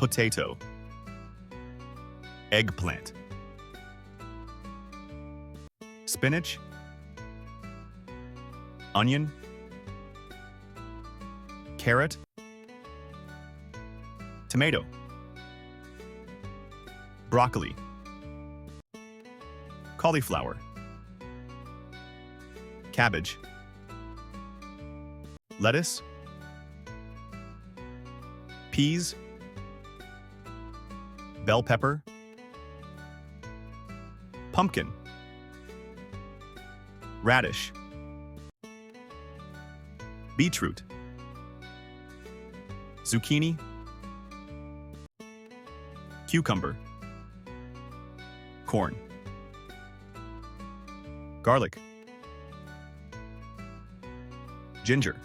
potato, eggplant, spinach, onion, carrot, tomato, broccoli, cauliflower, cabbage, lettuce, peas, bell pepper, pumpkin, radish, beetroot, zucchini, cucumber, corn, garlic, ginger.